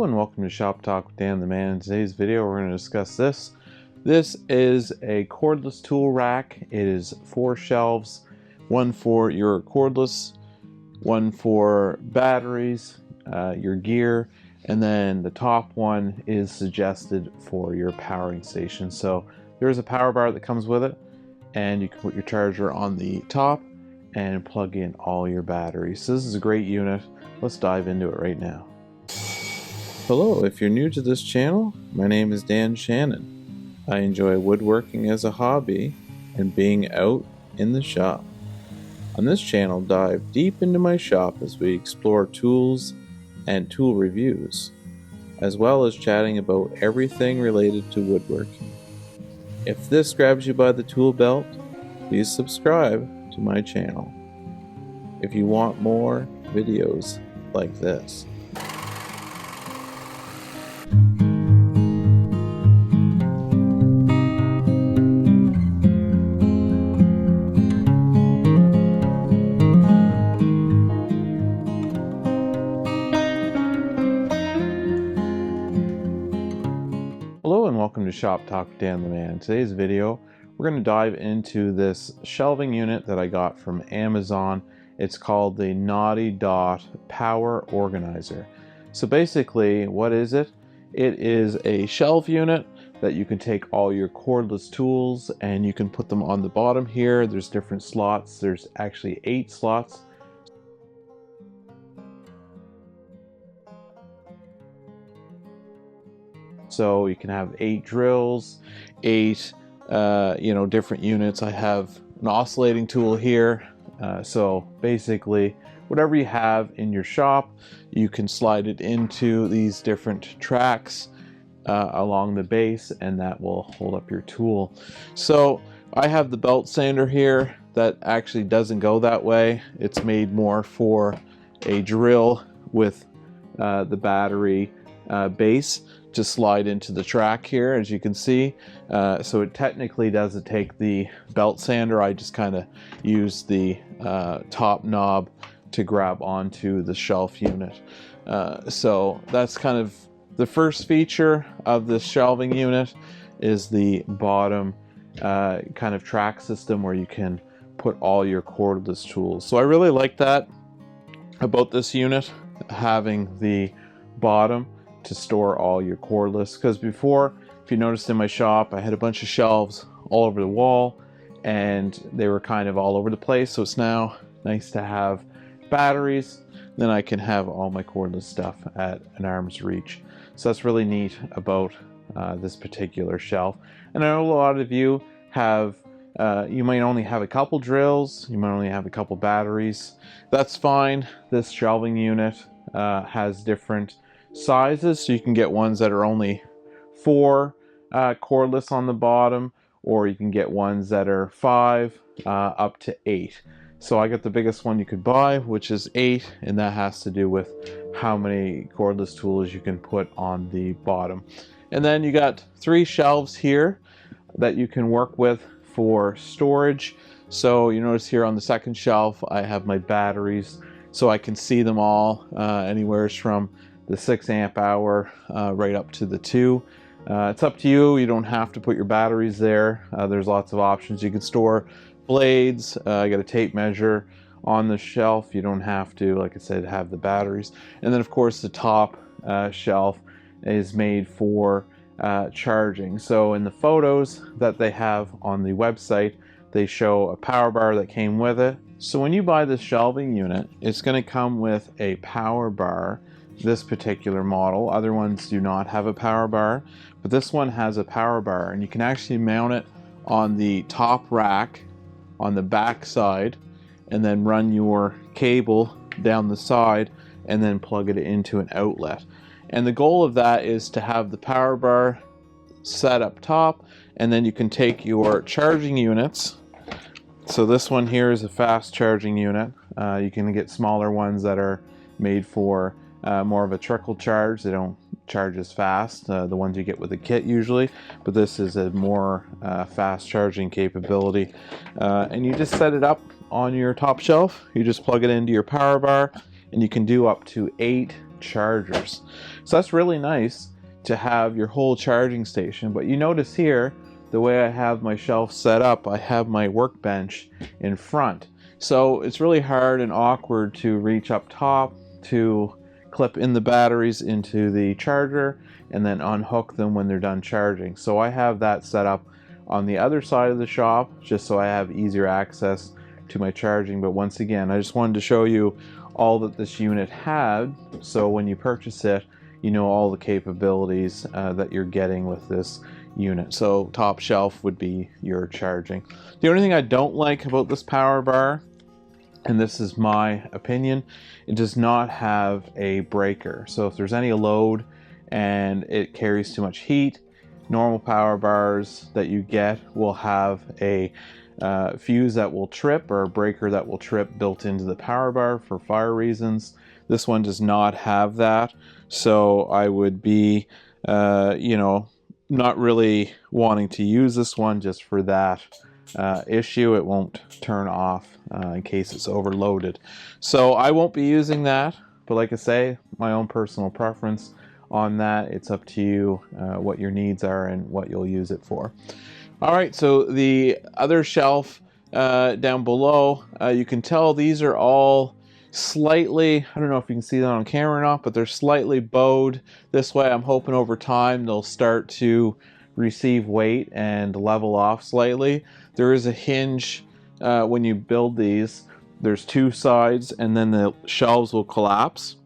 and welcome to Shop Talk with Dan the Man. In today's video we're going to discuss this. This is a cordless tool rack. It is 4 shelves, one for your cordless, one for batteries, your gear, and then the top one is suggested for your powering station. So there's a power bar that comes with it, and you can put your charger on the top and plug in all your batteries. So this is a great unit. Let's dive into it right now. Hello, if you're new to this channel, my name is Dan Shannon. I enjoy woodworking as a hobby and being out in the shop. On this channel, dive deep into my shop as we explore tools and tool reviews, as well as chatting about everything related to woodworking. If this grabs you by the tool belt, please subscribe to my channel if you want more videos like this. Hello and welcome to Shop Talk with Dan the Man. In today's video, we're going to dive into this shelving unit that I got from Amazon. It's called the NattyDot Power Organizer. So basically, what is it? It is a shelf unit that you can take all your cordless tools and you can put them on the bottom here. There's different slots. There's actually 8 slots. So you can have 8 drills, 8 different units. I have an oscillating tool here. So basically, whatever you have in your shop, you can slide it into these different tracks along the base, and that will hold up your tool. So I have the belt sander here that actually doesn't go that way. It's made more for a drill with the battery base to slide into the track here, as you can see. So it technically doesn't take the belt sander. I just kind of use the top knob to grab onto the shelf unit. So that's kind of the first feature of this shelving unit, is the bottom kind of track system where you can put all your cordless tools. So I really like that about this unit, having the bottom to store all your cordless, because before, if you noticed in my shop, I had a bunch of shelves all over the wall and they were kind of all over the place. So it's now nice to have batteries, then I can have all my cordless stuff at an arm's reach. So that's really neat about this particular shelf. And I know a lot of you have you might only have a couple drills, you might only have a couple batteries. That's fine. This shelving unit has different sizes, so you can get ones that are only 4 cordless on the bottom, or you can get ones that are 5 up to 8. So I got the biggest one you could buy, which is 8, and that has to do with how many cordless tools you can put on the bottom. And then you got 3 shelves here that you can work with for storage. So you notice here on the second shelf I have my batteries, so I can see them all, anywhere from the 6 amp hour right up to the 2. It's up to you. You don't have to put your batteries there. There's lots of options. You can store blades. I got a tape measure on the shelf. You don't have to, like I said, have the batteries. And then of course the top shelf is made for charging. So in the photos that they have on the website, they show a power bar that came with it. So when you buy this shelving unit, it's going to come with a power bar. This particular model, other ones do not have a power bar, but this one has a power bar, and you can actually mount it on the top rack on the back side and then run your cable down the side and then plug it into an outlet. And the goal of that is to have the power bar set up top, and then you can take your charging units. So this one here is a fast charging unit. You can get smaller ones that are made for more of a trickle charge. They don't charge as fast, the ones you get with the kit usually, but this is a more fast charging capability. And you just set it up on your top shelf. You just plug it into your power bar, and you can do up to 8 chargers. So that's really nice to have your whole charging station. But you notice here, the way I have my shelf set up, I have my workbench in front. So it's really hard and awkward to reach up top to clip in the batteries into the charger and then unhook them when they're done charging. So I have that set up on the other side of the shop just so I have easier access to my charging. But once again, I just wanted to show you all that this unit had, so when you purchase it, you know all the capabilities that you're getting with this unit. So top shelf would be your charging. The only thing I don't like about this power bar, and this is my opinion, it does not have a breaker. So if there's any load and it carries too much heat, normal power bars that you get will have a fuse that will trip, or a breaker that will trip built into the power bar for fire reasons. This one does not have that, so I would be you know, not really wanting to use this one just for that issue. It won't turn off in case it's overloaded, so I won't be using that. But like I say, my own personal preference on that. It's up to you what your needs are and what you'll use it for. All right, so the other shelf down below, you can tell these are all slightly, I don't know if you can see that on camera or not, but they're slightly bowed this way. I'm hoping over time they'll start to receive weight and level off slightly. There is a hinge when you build these. There's two sides and then the shelves will collapse.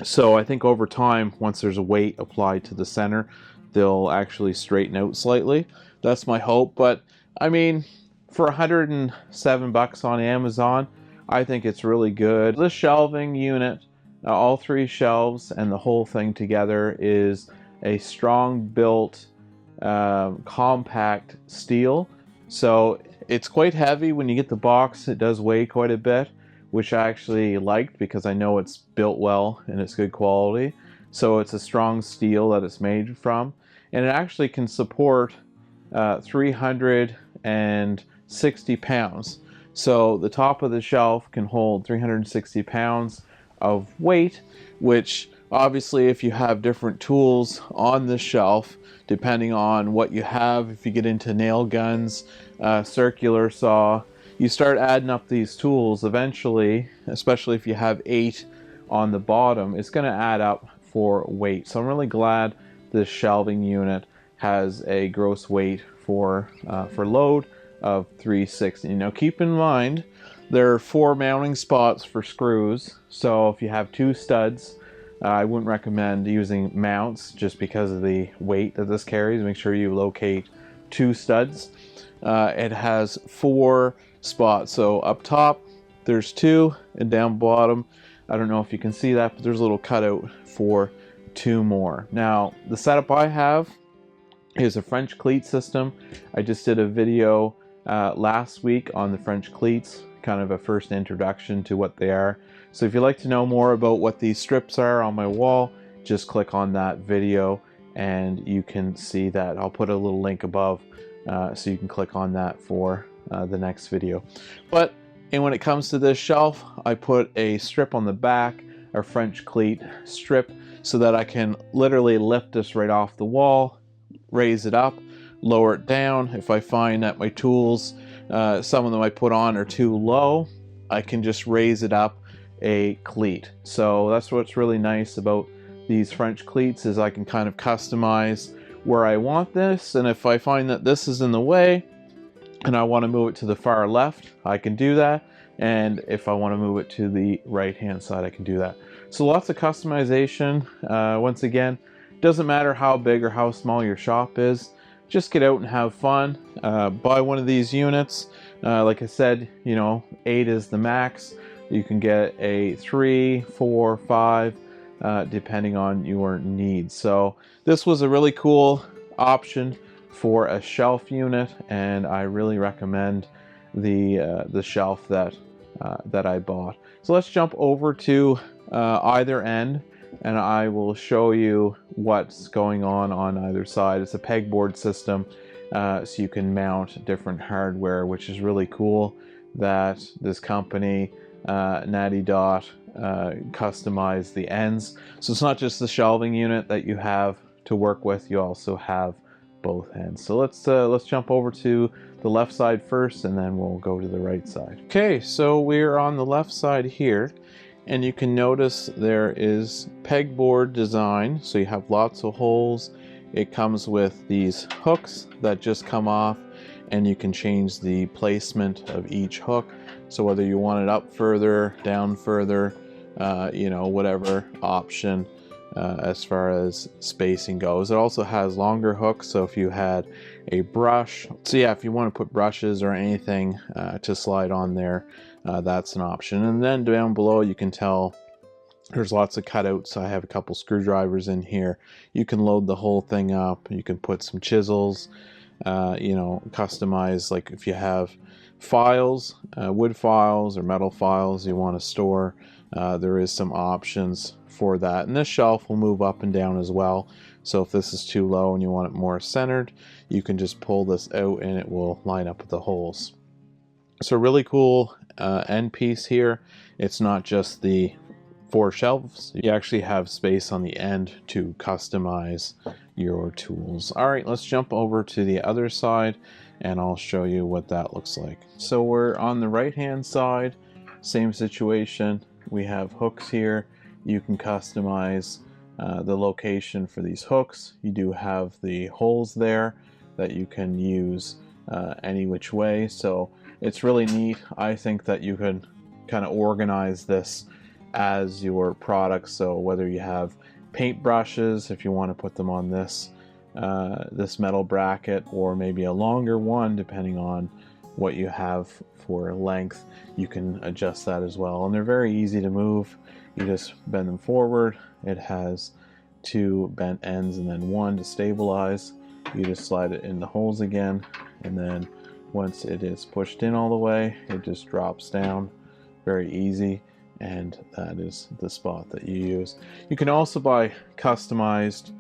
So I think over time, once there's a weight applied to the center, they'll actually straighten out slightly. That's my hope. But I mean, for $107 on Amazon, I think it's really good. This shelving unit, all three shelves and the whole thing together, is a strong built compact steel. So it's quite heavy. When you get the box, it does weigh quite a bit, which I actually liked because I know it's built well and it's good quality. So it's a strong steel that it's made from, and it actually can support 360 pounds. So the top of the shelf can hold 360 pounds of weight, which obviously if you have different tools on the shelf, depending on what you have, if you get into nail guns, circular saw, you start adding up these tools eventually, especially if you have 8 on the bottom, it's going to add up for weight. So I'm really glad this shelving unit has a gross weight for load of 360. Now keep in mind there are 4 mounting spots for screws, so if you have 2 studs, I wouldn't recommend using mounts just because of the weight that this carries. Make sure you locate 2 studs. It has 4 spots, so up top there's 2 and down bottom, I don't know if you can see that, but there's a little cutout for 2 more. Now the setup I have is a French cleat system. I just did a video last week on the French cleats, kind of a first introduction to what they are. So if you'd like to know more about what these strips are on my wall, just click on that video and you can see that. I'll put a little link above so you can click on that for the next video. And when it comes to this shelf, I put a strip on the back, a French cleat strip, so that I can literally lift this right off the wall, raise it up, lower it down. If I find that my tools, some of them I put on are too low, I can just raise it up a cleat. So that's what's really nice about these French cleats, is I can kind of customize where I want this, and if I find that this is in the way and I want to move it to the far left, I can do that, and if I want to move it to the right hand side, I can do that. So lots of customization. Once again, doesn't matter how big or how small your shop is, just get out and have fun. Buy one of these units. Like I said, you know, 8 is the max. You can get a 3, 4, 5, depending on your needs. So this was a really cool option for a shelf unit, and I really recommend the shelf that I bought. So let's jump over to either end, and I will show you what's going on either side. It's a pegboard system, so you can mount different hardware, which is really cool that this company, NattyDot, customize the ends. So it's not just the shelving unit that you have to work with, you also have both ends. So let's jump over to the left side first, and then we'll go to the right side. Okay, so we're on the left side here, and you can notice there is pegboard design, so you have lots of holes. It comes with these hooks that just come off, and you can change the placement of each hook. So whether you want it up further, down further, you know, whatever option as far as spacing goes. It also has longer hooks, so if you had a brush, so yeah, if you want to put brushes or anything to slide on there, that's an option. And then down below you can tell there's lots of cutouts. I have a couple screwdrivers in here. You can load the whole thing up. You can put some chisels, you know, customize, like if you have files, wood files or metal files you want to store, there is some options for that. And this shelf will move up and down as well. So if this is too low and you want it more centered, you can just pull this out and it will line up with the holes. So really cool end piece here. It's not just the 4 shelves, you actually have space on the end to customize your tools. All right, let's jump over to the other side and I'll show you what that looks like. So we're on the right hand side, same situation. We have hooks here. You can customize the location for these hooks. You do have the holes there that you can use any which way. So it's really neat. I think that you can kind of organize this as your product. So whether you have paint brushes, if you want to put them on this this metal bracket, or maybe a longer one depending on what you have for length, you can adjust that as well. And they're very easy to move. You just bend them forward. It has 2 bent ends and then 1 to stabilize. You just slide it in the holes again, and then once it is pushed in all the way, it just drops down. Very easy, and that is the spot that you use. You can also buy customized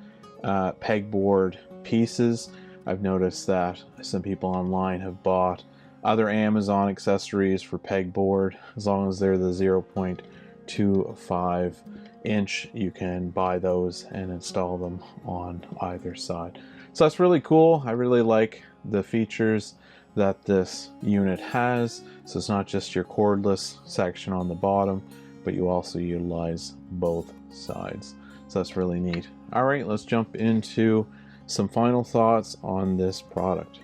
pegboard pieces. I've noticed that some people online have bought other Amazon accessories for pegboard. As long as they're the 0.25 inch, you can buy those and install them on either side. So that's really cool. I really like the features that this unit has. So it's not just your cordless section on the bottom, but you also utilize both sides. So that's really neat. All right, let's jump into some final thoughts on this product.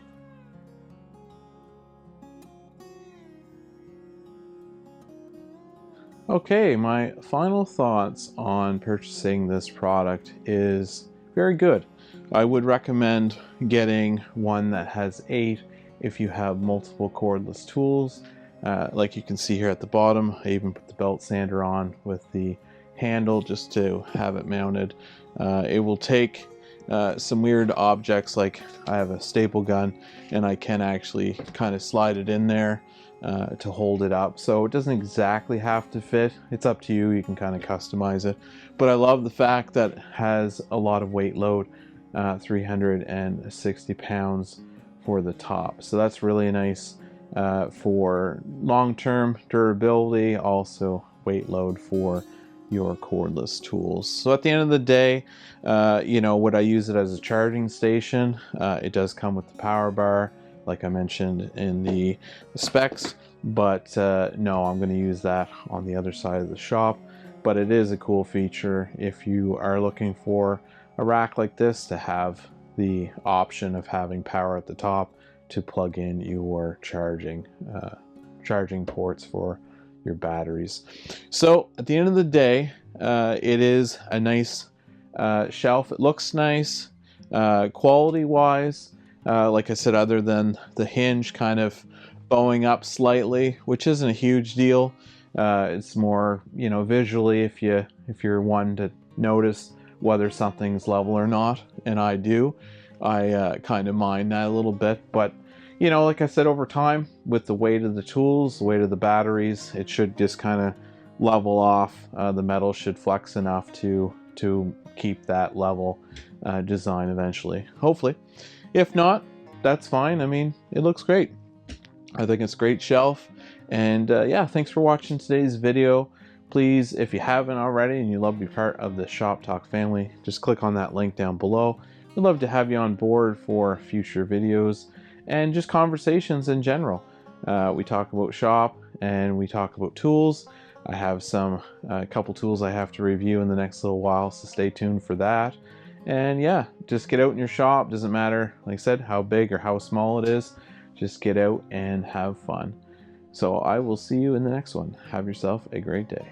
Okay, my final thoughts on purchasing this product is very good. I would recommend getting one that has 8 if you have multiple cordless tools. Like you can see here at the bottom, I even put the belt sander on with the handle just to have it mounted. It will take some weird objects, like I have a staple gun and I can actually kind of slide it in there to hold it up. So it doesn't exactly have to fit. It's up to you. You can kind of customize it. But I love the fact that it has a lot of weight load, 360 pounds for the top. So that's really nice for long-term durability, also weight load for your cordless tools. So at the end of the day, you know, would I use it as a charging station? It does come with the power bar, like I mentioned in the specs, but no, I'm going to use that on the other side of the shop. But it is a cool feature if you are looking for a rack like this to have the option of having power at the top to plug in your charging ports for your batteries. So at the end of the day, it is a nice shelf. It looks nice quality wise. Like I said, other than the hinge kind of bowing up slightly, which isn't a huge deal. It's more, you know, visually, if you're one to notice whether something's level or not, and I do, I kind of mind that a little bit. But you know, like I said, over time, with the weight of the tools, the weight of the batteries, it should just kind of level off. The metal should flex enough to keep that level design eventually, hopefully. If not, that's fine. I mean, it looks great. I think it's a great shelf. And yeah, thanks for watching today's video. Please, if you haven't already and you love to be part of the Shop Talk family, just click on that link down below. We'd love to have you on board for future videos and just conversations in general. We talk about shop and we talk about tools. I have a couple tools I have to review in the next little while, so stay tuned for that. And yeah, just get out in your shop. Doesn't matter, like I said, how big or how small it is. Just get out and have fun. So I will see you in the next one. Have yourself a great day.